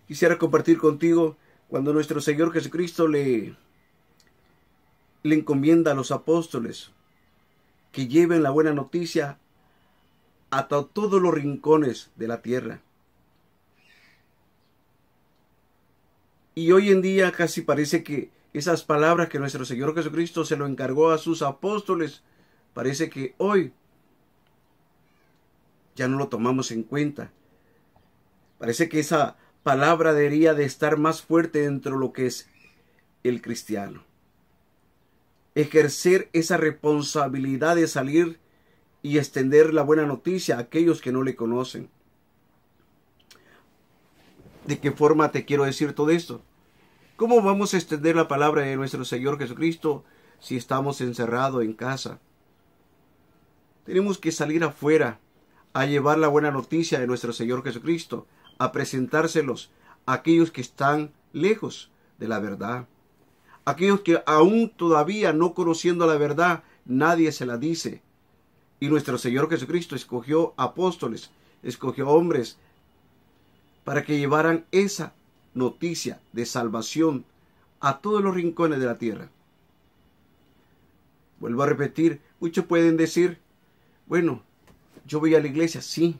Quisiera compartir contigo cuando nuestro Señor Jesucristo le encomienda a los apóstoles que lleven la buena noticia a todos los rincones de la tierra. Y hoy en día casi parece que esas palabras que nuestro Señor Jesucristo se lo encargó a sus apóstoles, parece que hoy ya no lo tomamos en cuenta. Parece que esa palabra debería de estar más fuerte dentro de lo que es el cristiano. Ejercer esa responsabilidad de salir y extender la buena noticia a aquellos que no le conocen. ¿De qué forma te quiero decir todo esto? ¿Cómo vamos a extender la palabra de nuestro Señor Jesucristo si estamos encerrados en casa? Tenemos que salir afuera a llevar la buena noticia de nuestro Señor Jesucristo, a presentárselos a aquellos que están lejos de la verdad. Aquellos que aún todavía no conociendo la verdad, nadie se la dice. Y nuestro Señor Jesucristo escogió apóstoles, escogió hombres para que llevaran esa noticia de salvación a todos los rincones de la tierra. Vuelvo a repetir, muchos pueden decir, bueno, yo voy a la iglesia, sí.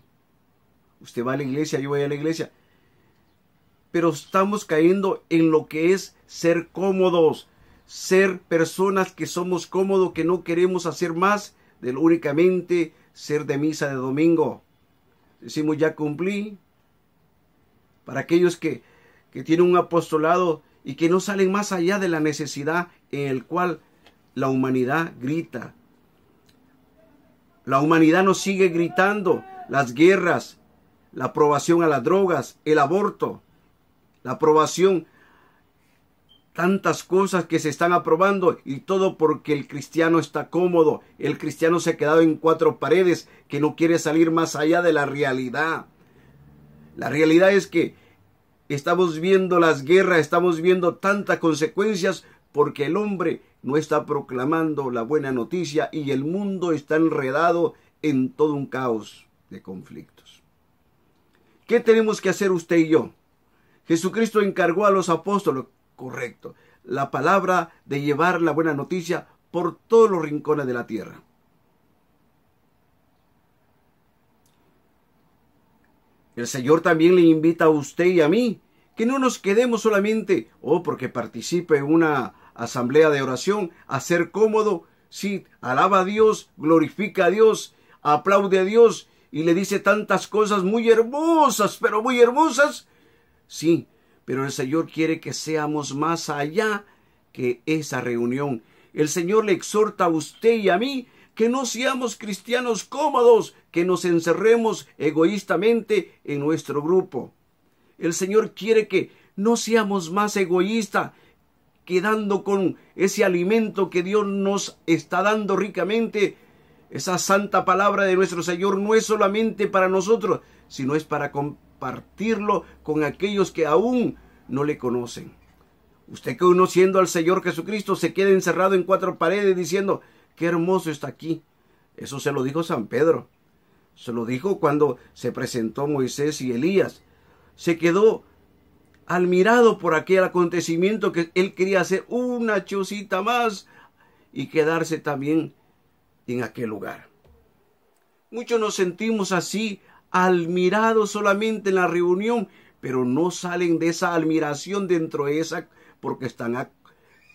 Usted va a la iglesia, yo voy a la iglesia. Pero estamos cayendo en lo que es ser cómodos, ser personas que somos cómodos, que no queremos hacer más de lo únicamente ser de misa de domingo. Decimos, ya cumplí. Para aquellos que tienen un apostolado y que no salen más allá de la necesidad en el cual la humanidad grita. La humanidad nos sigue gritando las guerras, la aprobación a las drogas, el aborto, la aprobación, tantas cosas que se están aprobando y todo porque el cristiano está cómodo. El cristiano se ha quedado en cuatro paredes que no quiere salir más allá de la realidad. La realidad es que estamos viendo las guerras, estamos viendo tantas consecuencias porque el hombre no está proclamando la buena noticia y el mundo está enredado en todo un caos de conflictos. ¿Qué tenemos que hacer usted y yo? Jesucristo encargó a los apóstoles, correcto, la palabra de llevar la buena noticia por todos los rincones de la tierra. El Señor también le invita a usted y a mí que no nos quedemos solamente, porque participe en una asamblea de oración, a ser cómodo. Sí, alaba a Dios, glorifica a Dios, aplaude a Dios y le dice tantas cosas muy hermosas, pero muy hermosas. Sí, pero el Señor quiere que seamos más allá que esa reunión. El Señor le exhorta a usted y a mí que no seamos cristianos cómodos, que nos encerremos egoístamente en nuestro grupo. El Señor quiere que no seamos más egoístas, quedando con ese alimento que Dios nos está dando ricamente. Esa santa palabra de nuestro Señor no es solamente para nosotros, sino es para compartirlo con aquellos que aún no le conocen. Usted, conociendo al Señor Jesucristo, se queda encerrado en cuatro paredes diciendo, qué hermoso está aquí. Eso se lo dijo San Pedro. Se lo dijo cuando se presentó Moisés y Elías. Se quedó admirado por aquel acontecimiento que él quería hacer una chocita más y quedarse también en aquel lugar. Muchos nos sentimos así, admirados solamente en la reunión, pero no salen de esa admiración dentro de esa, porque están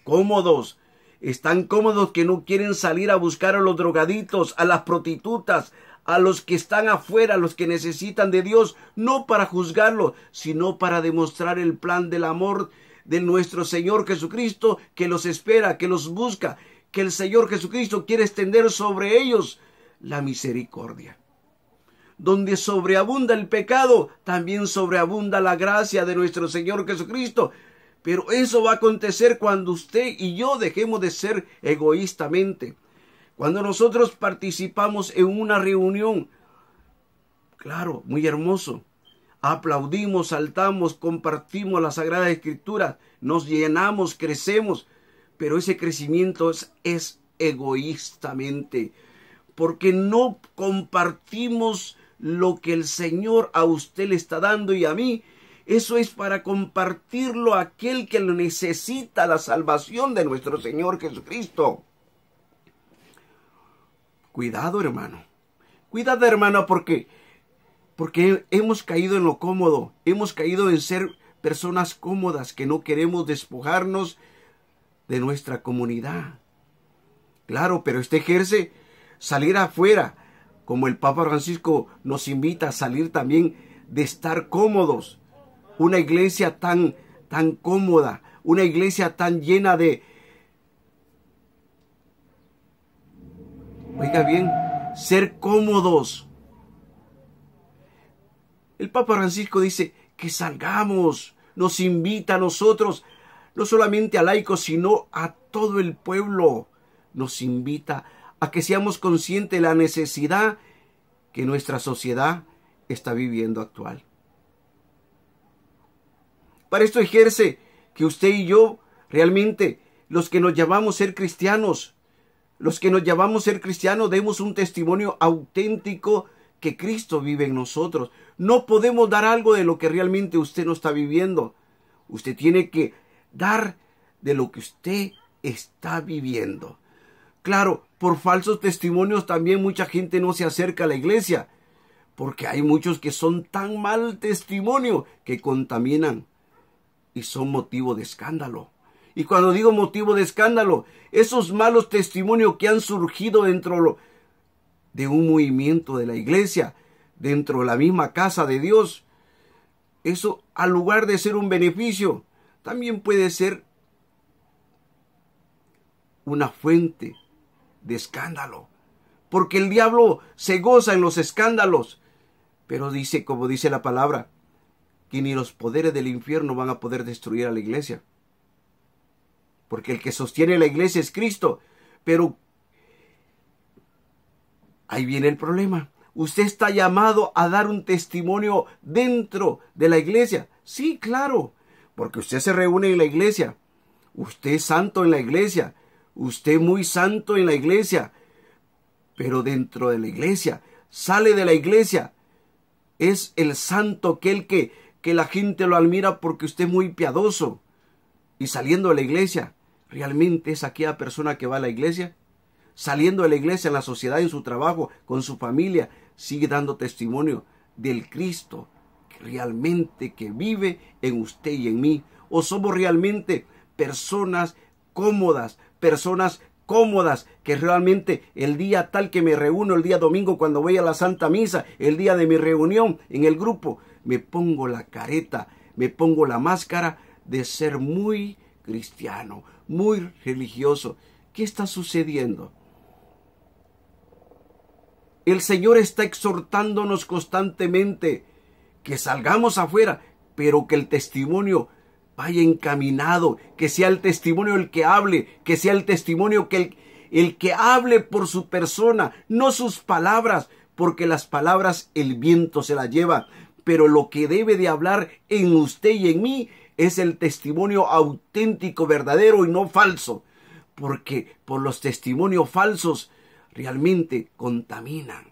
cómodos. Están cómodos que no quieren salir a buscar a los drogaditos, a las prostitutas, a los que están afuera, a los que necesitan de Dios, no para juzgarlos, sino para demostrar el plan del amor de nuestro Señor Jesucristo, que los espera, que los busca, que el Señor Jesucristo quiere extender sobre ellos la misericordia. Donde sobreabunda el pecado, también sobreabunda la gracia de nuestro Señor Jesucristo. Pero eso va a acontecer cuando usted y yo dejemos de ser egoístamente. Cuando nosotros participamos en una reunión, claro, muy hermoso. Aplaudimos, saltamos, compartimos la Sagrada Escritura, nos llenamos, crecemos. Pero ese crecimiento es egoístamente, porque no compartimos lo que el Señor a usted le está dando y a mí. Eso es para compartirlo a aquel que lo necesita, la salvación de nuestro Señor Jesucristo. Cuidado, hermano. Cuidado, hermano, porque hemos caído en lo cómodo. Hemos caído en ser personas cómodas que no queremos despojarnos de nuestra comunidad. Claro, pero ejerce salir afuera, como el Papa Francisco nos invita a salir también de estar cómodos. Una iglesia tan cómoda, una iglesia tan llena de... Oiga bien, ser cómodos. El Papa Francisco dice que salgamos, nos invita a nosotros, no solamente a laicos, sino a todo el pueblo. Nos invita a que seamos conscientes de la necesidad que nuestra sociedad está viviendo actual. Para esto ejerce que usted y yo, realmente, los que nos llamamos ser cristianos, demos un testimonio auténtico que Cristo vive en nosotros. No podemos dar algo de lo que realmente usted no está viviendo. Usted tiene que dar de lo que usted está viviendo. Claro, por falsos testimonios también mucha gente no se acerca a la iglesia, porque hay muchos que son tan mal testimonio que contaminan y son motivo de escándalo. Y cuando digo motivo de escándalo, esos malos testimonios que han surgido dentro de un movimiento de la iglesia, dentro de la misma casa de Dios, eso, al lugar de ser un beneficio, también puede ser una fuente de escándalo. Porque el diablo se goza en los escándalos. Pero dice, como dice la palabra, que ni los poderes del infierno van a poder destruir a la iglesia. Porque el que sostiene la iglesia es Cristo. Pero ahí viene el problema. Usted está llamado a dar un testimonio dentro de la iglesia. Sí, claro, porque usted se reúne en la iglesia. Usted es santo en la iglesia. Usted muy santo en la iglesia. Pero dentro de la iglesia, sale de la iglesia, es el santo aquel que la gente lo admira porque usted es muy piadoso. Y saliendo de la iglesia, ¿realmente es aquella persona que va a la iglesia? Saliendo de la iglesia, en la sociedad, en su trabajo, con su familia, sigue dando testimonio del Cristo que realmente que vive en usted y en mí. ¿O somos realmente personas cómodas que realmente el día tal que me reúno, el día domingo cuando voy a la Santa Misa, el día de mi reunión en el grupo, me pongo la careta, me pongo la máscara de ser muy cristiano, muy religioso? ¿Qué está sucediendo? El Señor está exhortándonos constantemente que salgamos afuera, pero que el testimonio vaya encaminado, que sea el testimonio el que hable, que sea el testimonio que el que hable por su persona, no sus palabras, porque las palabras el viento se las lleva, pero lo que debe de hablar en usted y en mí es el testimonio auténtico, verdadero y no falso, porque por los testimonios falsos realmente contaminan.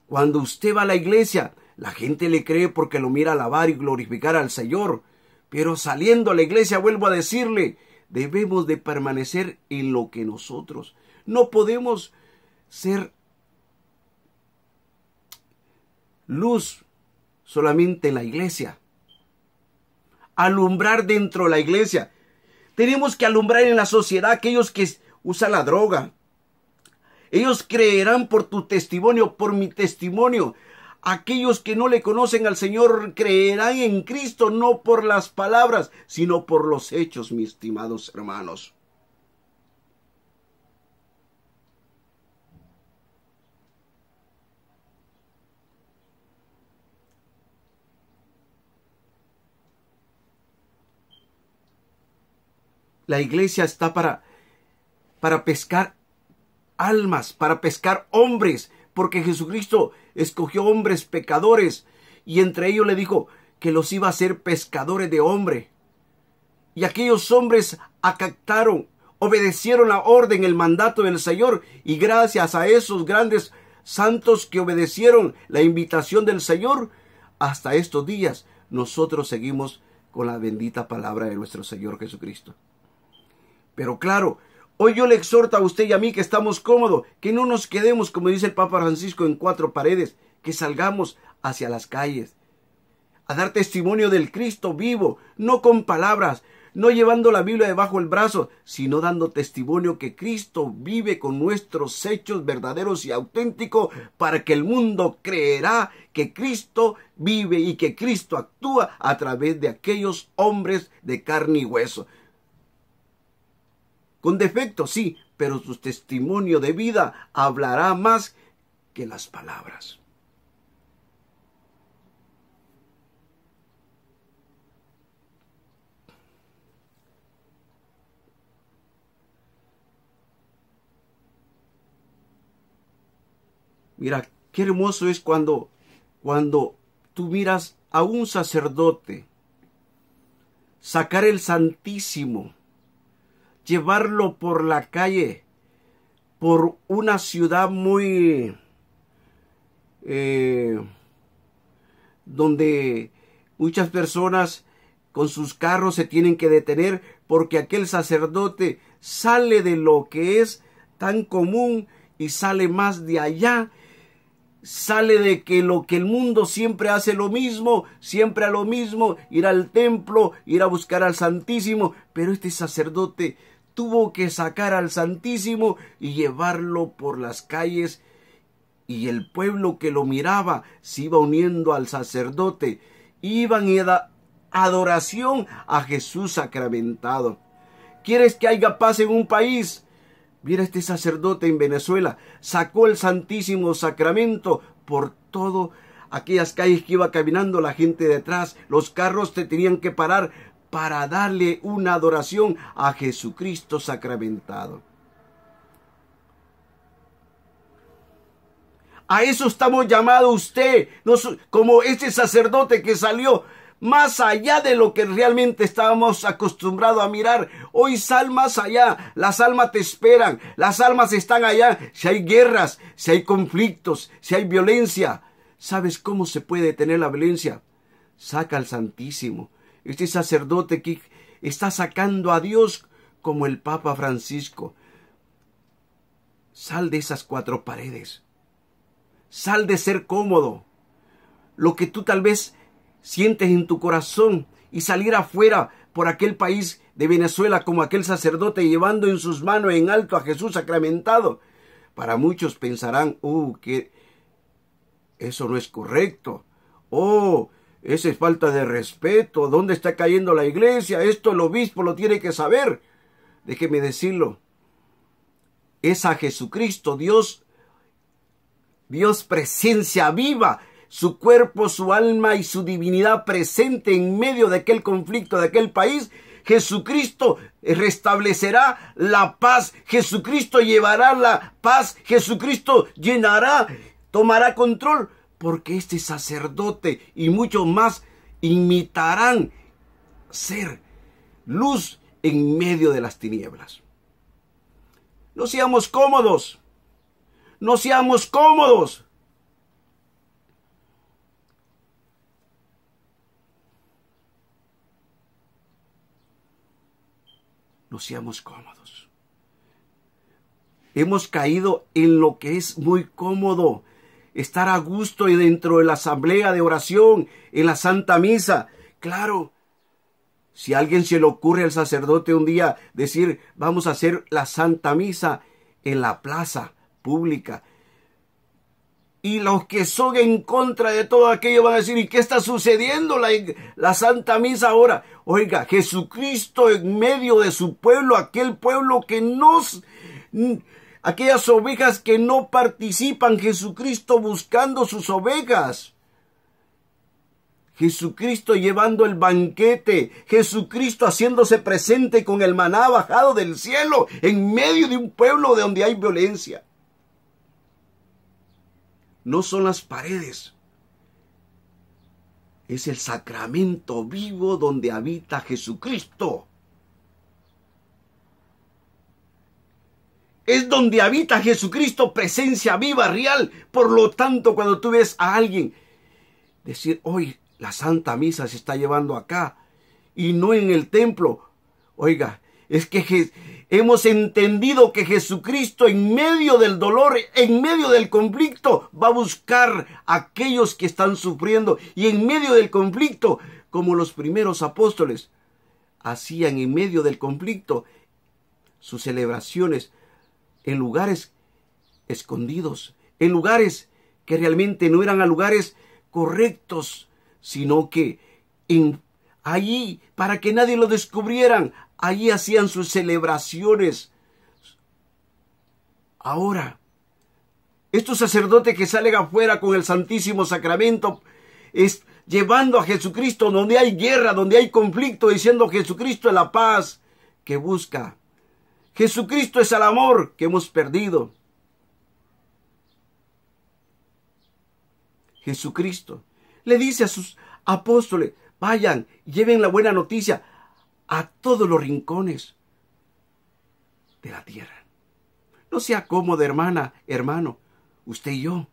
Cuando usted va a la iglesia, la gente le cree porque lo mira alabar y glorificar al Señor, pero saliendo a la iglesia, vuelvo a decirle, debemos de permanecer en lo que nosotros. No podemos ser luz solamente en la iglesia. Alumbrar dentro de la iglesia. Tenemos que alumbrar en la sociedad aquellos que usan la droga. Ellos creerán por tu testimonio, por mi testimonio. Aquellos que no le conocen al Señor creerán en Cristo, no por las palabras, sino por los hechos, mis estimados hermanos. La iglesia está para pescar almas, para pescar hombres, porque Jesucristo escogió hombres pecadores y entre ellos le dijo que los iba a hacer pescadores de hombre. Y aquellos hombres acataron, obedecieron la orden, el mandato del Señor, y gracias a esos grandes santos que obedecieron la invitación del Señor, hasta estos días nosotros seguimos con la bendita palabra de nuestro Señor Jesucristo. Pero claro, hoy yo le exhorto a usted y a mí que estamos cómodos, que no nos quedemos, como dice el Papa Francisco, en cuatro paredes, que salgamos hacia las calles a dar testimonio del Cristo vivo, no con palabras, no llevando la Biblia debajo del brazo, sino dando testimonio que Cristo vive con nuestros hechos verdaderos y auténticos, para que el mundo creerá que Cristo vive y que Cristo actúa a través de aquellos hombres de carne y hueso. Con defectos, sí, pero su testimonio de vida hablará más que las palabras. Mira, qué hermoso es cuando tú miras a un sacerdote sacar el Santísimo, llevarlo por la calle, por una ciudad muy donde muchas personas con sus carros se tienen que detener porque aquel sacerdote sale de lo que es tan común y sale más de allá. Sale de que lo que el mundo siempre hace lo mismo, siempre a lo mismo, ir al templo, ir a buscar al Santísimo, pero este sacerdote tuvo que sacar al Santísimo y llevarlo por las calles, y el pueblo que lo miraba se iba uniendo al sacerdote, iban a dar adoración a Jesús sacramentado. ¿Quieres que haya paz en un país? Mira, este sacerdote en Venezuela sacó el Santísimo Sacramento por todo aquellas calles que iba caminando la gente detrás. Los carros te tenían que parar para darle una adoración a Jesucristo sacramentado. A eso estamos llamados usted, como este sacerdote que salió más allá de lo que realmente estábamos acostumbrados a mirar. Hoy sal más allá, las almas te esperan, las almas están allá. Si hay guerras, si hay conflictos, si hay violencia, ¿sabes cómo se puede detener la violencia? Saca al Santísimo. Este sacerdote que está sacando a Dios como el Papa Francisco. Sal de esas cuatro paredes. Sal de ser cómodo. Lo que tú tal vez sientes en tu corazón, y salir afuera por aquel país de Venezuela como aquel sacerdote llevando en sus manos en alto a Jesús sacramentado. Para muchos pensarán, que eso no es correcto. Esa es falta de respeto. ¿Dónde está cayendo la iglesia? Esto el obispo lo tiene que saber. Déjeme decirlo. Es a Jesucristo, Dios presencia viva, su cuerpo, su alma y su divinidad presente en medio de aquel conflicto, de aquel país. Jesucristo restablecerá la paz, Jesucristo llevará la paz, Jesucristo llenará, tomará control, porque este sacerdote y muchos más imitarán ser luz en medio de las tinieblas. No seamos cómodos, no seamos cómodos. No seamos cómodos. Hemos caído en lo que es muy cómodo, estar a gusto y dentro de la asamblea de oración, en la Santa Misa. Claro, si a alguien se le ocurre al sacerdote un día decir, vamos a hacer la Santa Misa en la plaza pública, y los que son en contra de todo aquello van a decir, ¿y qué está sucediendo la Santa Misa ahora? Oiga, Jesucristo en medio de su pueblo, aquel pueblo que aquellas ovejas que no participan, Jesucristo buscando sus ovejas. Jesucristo llevando el banquete, Jesucristo haciéndose presente con el maná bajado del cielo en medio de un pueblo donde hay violencia. No son las paredes, es el sacramento vivo donde habita Jesucristo. Es donde habita Jesucristo, presencia viva, real. Por lo tanto, cuando tú ves a alguien decir, hoy La Santa Misa se está llevando acá y no en el templo. Oiga, es que hemos entendido que Jesucristo en medio del dolor, en medio del conflicto, va a buscar a aquellos que están sufriendo. Y en medio del conflicto, como los primeros apóstoles hacían en medio del conflicto sus celebraciones en lugares escondidos, en lugares que realmente no eran a lugares correctos, sino que allí, para que nadie lo descubrieran, allí hacían sus celebraciones. Ahora, estos sacerdotes que salen afuera con el Santísimo Sacramento, es llevando a Jesucristo donde hay guerra, donde hay conflicto, diciendo Jesucristo es la paz que busca. Jesucristo es el amor que hemos perdido. Jesucristo le dice a sus apóstoles, vayan, lleven la buena noticia a todos los rincones de la tierra. No sea cómodo, hermana, hermano, usted y yo.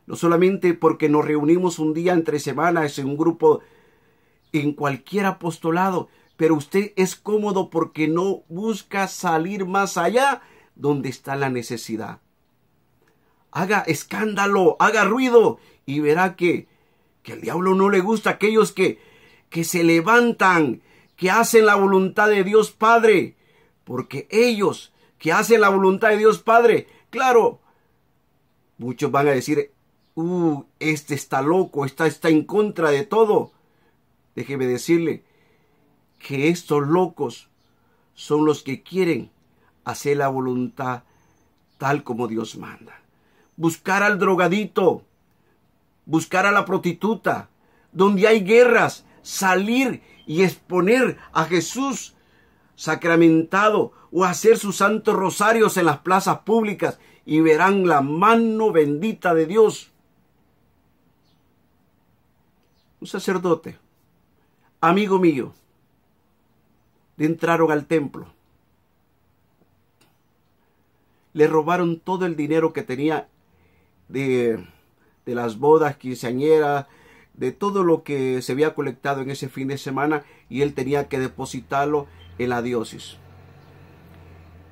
No solamente porque nos reunimos un día entre semanas en un grupo, en cualquier apostolado, pero usted es cómodo porque no busca salir más allá donde está la necesidad. Haga escándalo, haga ruido y verá que al diablo no le gusta aquellos que se levantan, que hacen la voluntad de Dios Padre, porque ellos que hacen la voluntad de Dios Padre, claro, muchos van a decir, este está loco, está en contra de todo. Déjeme decirle que estos locos son los que quieren hacer la voluntad tal como Dios manda. Buscar al drogadito, buscar a la prostituta, donde hay guerras, salir y exponer a Jesús sacramentado o hacer sus santos rosarios en las plazas públicas y verán la mano bendita de Dios. Un sacerdote, amigo mío, entraron al templo. Le robaron todo el dinero que tenía de las bodas quinceañeras, de todo lo que se había colectado en ese fin de semana, y él tenía que depositarlo en la diócesis.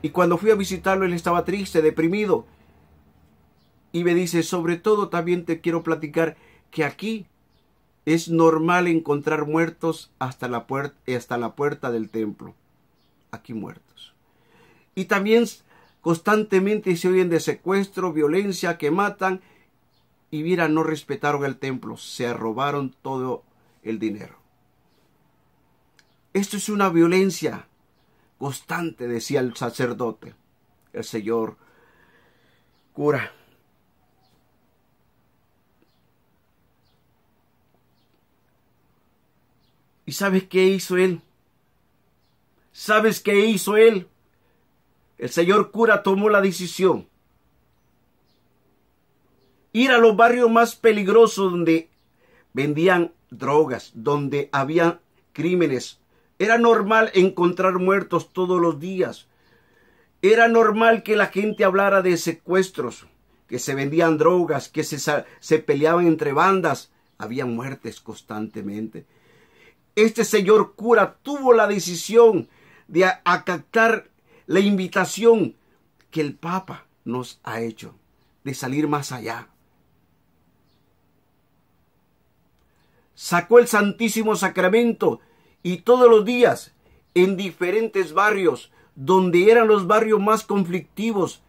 Y cuando fui a visitarlo, él estaba triste, deprimido, y me dice, sobre todo también te quiero platicar que aquí es normal encontrar muertos hasta la puerta del templo. Aquí muertos. Y también constantemente se oyen de secuestro, violencia, que matan. Y mira, no respetaron el templo. Se robaron todo el dinero. Esto es una violencia constante, decía el sacerdote, el señor cura. ¿Y sabes qué hizo él? ¿Sabes qué hizo él? El señor cura tomó la decisión. Ir a los barrios más peligrosos donde vendían drogas, donde había crímenes. Era normal encontrar muertos todos los días. Era normal que la gente hablara de secuestros, que se vendían drogas, que se peleaban entre bandas. Había muertes constantemente. Este señor cura tuvo la decisión de acatar la invitación que el Papa nos ha hecho, de salir más allá. Sacó el Santísimo Sacramento y todos los días en diferentes barrios, donde eran los barrios más conflictivos,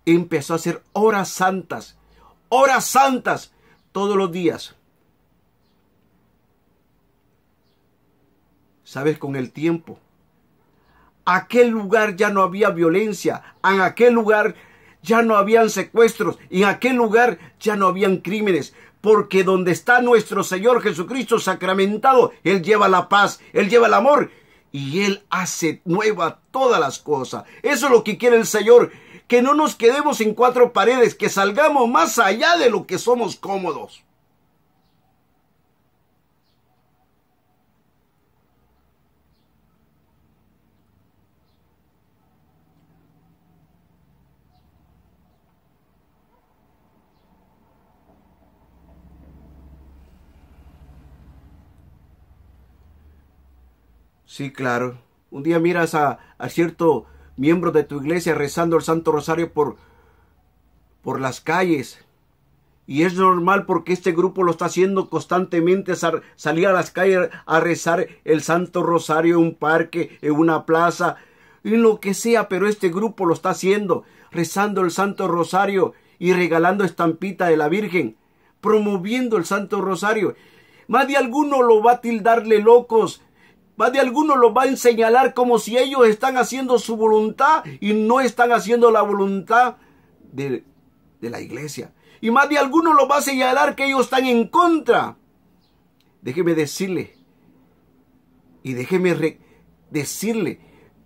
empezó a hacer horas santas todos los días. ¿Sabes? Con el tiempo, aquel lugar ya no había violencia, en aquel lugar ya no habían secuestros, en aquel lugar ya no habían crímenes, porque donde está nuestro Señor Jesucristo sacramentado, Él lleva la paz, Él lleva el amor, y Él hace nueva todas las cosas. Eso es lo que quiere el Señor, que no nos quedemos en cuatro paredes, que salgamos más allá de lo que somos cómodos. Sí, claro. Un día miras a cierto miembro de tu iglesia rezando el Santo Rosario por las calles. Y es normal porque este grupo lo está haciendo constantemente, salir a las calles a rezar el Santo Rosario en un parque, en una plaza, en lo que sea, pero este grupo lo está haciendo, rezando el Santo Rosario y regalando estampita de la Virgen, promoviendo el Santo Rosario. Más de alguno lo va a tildarle locos, más de alguno lo va a señalar como si ellos están haciendo su voluntad y no están haciendo la voluntad de la iglesia. Y más de alguno lo va a señalar que ellos están en contra. Déjeme decirle, y déjeme decirle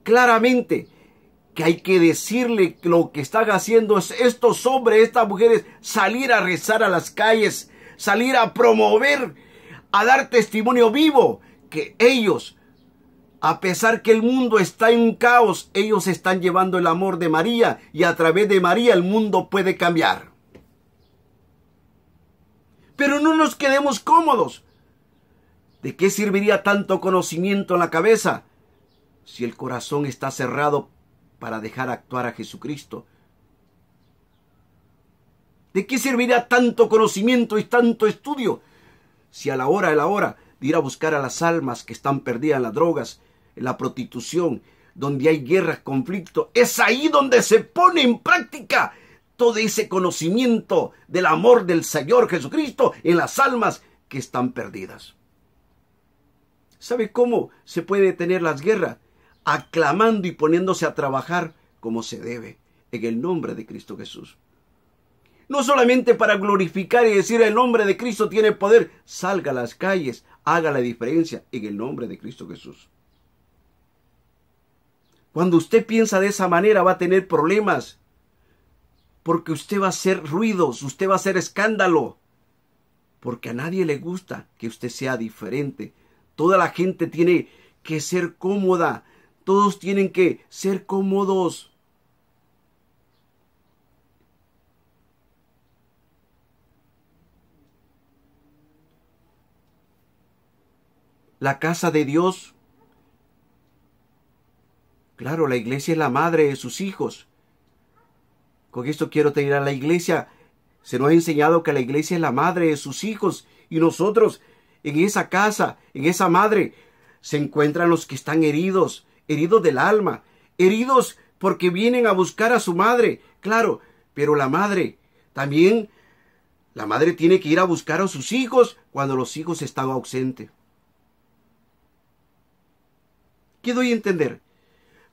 claramente que hay que decirle que lo que están haciendo es estos hombres, estas mujeres, salir a rezar a las calles, salir a promover, a dar testimonio vivo que ellos, a pesar que el mundo está en un caos, ellos están llevando el amor de María y a través de María el mundo puede cambiar. Pero no nos quedemos cómodos. ¿De qué serviría tanto conocimiento en la cabeza si el corazón está cerrado para dejar actuar a Jesucristo? ¿De qué serviría tanto conocimiento y tanto estudio si a la hora de ir a buscar a las almas que están perdidas en las drogas, en la prostitución, donde hay guerras, conflictos, es ahí donde se pone en práctica todo ese conocimiento del amor del Señor Jesucristo en las almas que están perdidas? ¿Sabe cómo se puede detener las guerras? Aclamando y poniéndose a trabajar como se debe, en el nombre de Cristo Jesús. No solamente para glorificar y decir el nombre de Cristo tiene poder, salga a las calles, haga la diferencia en el nombre de Cristo Jesús. Cuando usted piensa de esa manera va a tener problemas, porque usted va a hacer ruidos, usted va a hacer escándalo, porque a nadie le gusta que usted sea diferente. Toda la gente tiene que ser cómoda, todos tienen que ser cómodos. La casa de Dios, claro, la iglesia es la madre de sus hijos. Con esto quiero terminar. La iglesia, se nos ha enseñado que la iglesia es la madre de sus hijos. Y nosotros, en esa casa, en esa madre, se encuentran los que están heridos, heridos del alma, heridos porque vienen a buscar a su madre. Claro, pero la madre, también, la madre tiene que ir a buscar a sus hijos cuando los hijos están ausentes. ¿Qué doy a entender?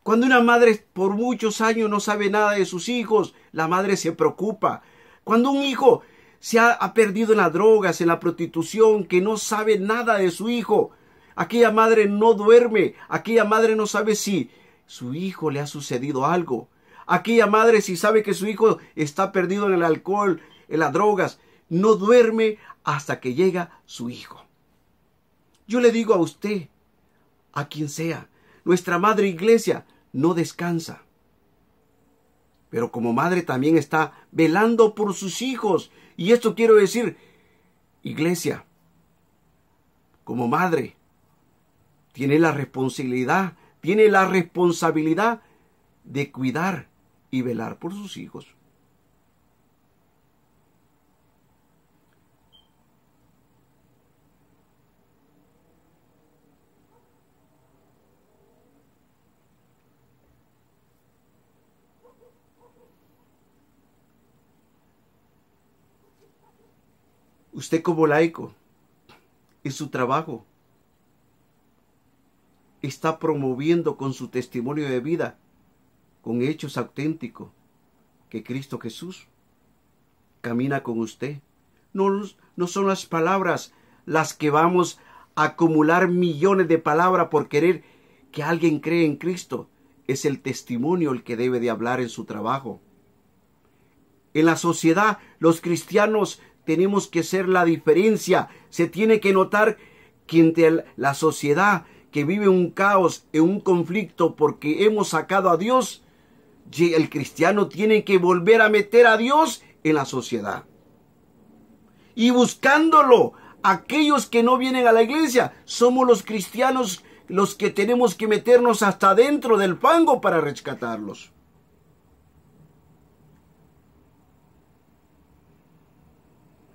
Cuando una madre por muchos años no sabe nada de sus hijos, la madre se preocupa. Cuando un hijo se ha perdido en las drogas, en la prostitución, que no sabe nada de su hijo, aquella madre no duerme, aquella madre no sabe si su hijo le ha sucedido algo. Aquella madre, si sabe que su hijo está perdido en el alcohol, en las drogas, no duerme hasta que llega su hijo. Yo le digo a usted, a quien sea, nuestra madre iglesia no descansa. Pero como madre también está velando por sus hijos. Y esto quiero decir, iglesia, como madre, tiene la responsabilidad de cuidar y velar por sus hijos. Usted como laico, en su trabajo, está promoviendo con su testimonio de vida, con hechos auténticos, que Cristo Jesús camina con usted. No son las palabras las que vamos a acumular millones de palabras por querer que alguien cree en Cristo. Es el testimonio el que debe de hablar en su trabajo. En la sociedad, los cristianos tenemos que ser la diferencia. Se tiene que notar que entre la sociedad que vive un caos, en un conflicto, porque hemos sacado a Dios, el cristiano tiene que volver a meter a Dios en la sociedad. Y buscándolo, aquellos que no vienen a la iglesia, somos los cristianos los que tenemos que meternos hasta dentro del fango para rescatarlos.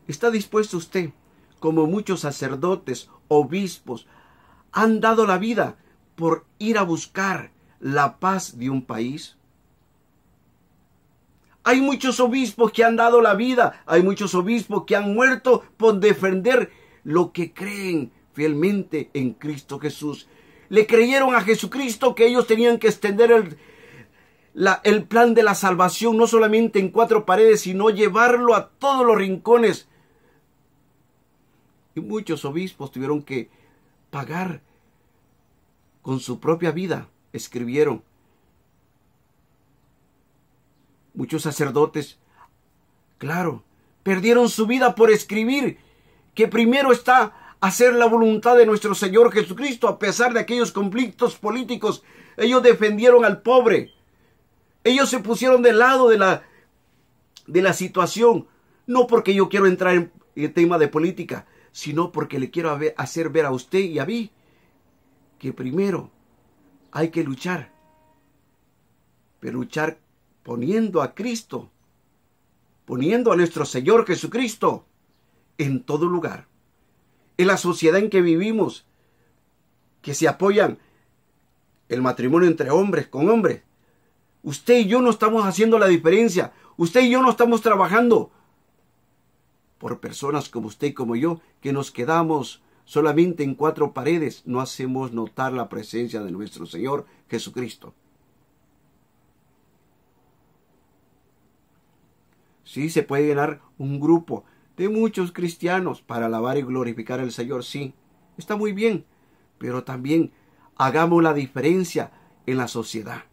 ¿Está dispuesto usted, como muchos sacerdotes, obispos, han dado la vida por ir a buscar la paz de un país? Hay muchos obispos que han dado la vida, hay muchos obispos que han muerto por defender lo que creen fielmente en Cristo Jesús. Le creyeron a Jesucristo que ellos tenían que extender el plan de la salvación, no solamente en 4 paredes, sino llevarlo a todos los rincones. Y muchos obispos tuvieron que pagar con su propia vida, escribieron. Muchos sacerdotes, claro, perdieron su vida por escribir que primero está hacer la voluntad de nuestro Señor Jesucristo. A pesar de aquellos conflictos políticos, ellos defendieron al pobre. Ellos se pusieron del lado de la situación, no porque yo quiero entrar en el tema de política, sino porque le quiero hacer ver a usted y a mí que primero hay que luchar, pero luchar poniendo a Cristo, poniendo a nuestro Señor Jesucristo en todo lugar. En la sociedad en que vivimos, que se apoyan el matrimonio entre hombres con hombres, usted y yo no estamos haciendo la diferencia. Usted y yo no estamos trabajando por personas como usted y como yo, que nos quedamos solamente en 4 paredes, no hacemos notar la presencia de nuestro Señor Jesucristo. Sí, se puede llenar un grupo de muchos cristianos para alabar y glorificar al Señor, sí, está muy bien, pero también hagamos la diferencia en la sociedad.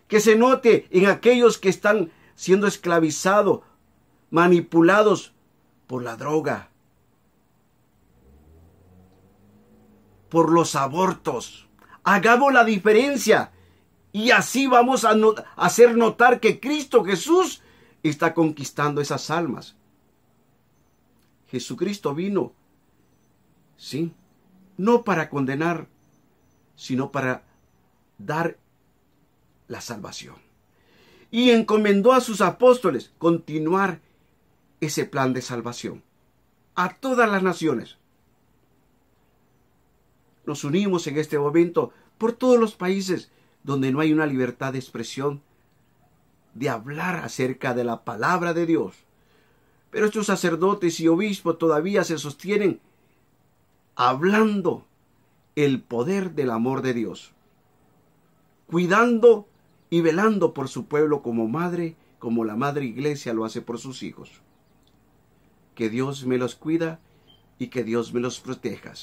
Que se note en aquellos que están siendo esclavizados, manipulados por la droga, por los abortos. Hagamos la diferencia y así vamos a hacer notar que Cristo Jesús está conquistando esas almas. Jesucristo vino, sí, no para condenar, sino para dar la salvación. Y encomendó a sus apóstoles continuar ese plan de salvación a todas las naciones. Nos unimos en este momento por todos los países donde no hay una libertad de expresión, de hablar acerca de la palabra de Dios. Pero estos sacerdotes y obispos todavía se sostienen hablando el poder del amor de Dios, cuidando y velando por su pueblo como la madre iglesia lo hace por sus hijos. Que Dios me los cuida y que Dios me los proteja.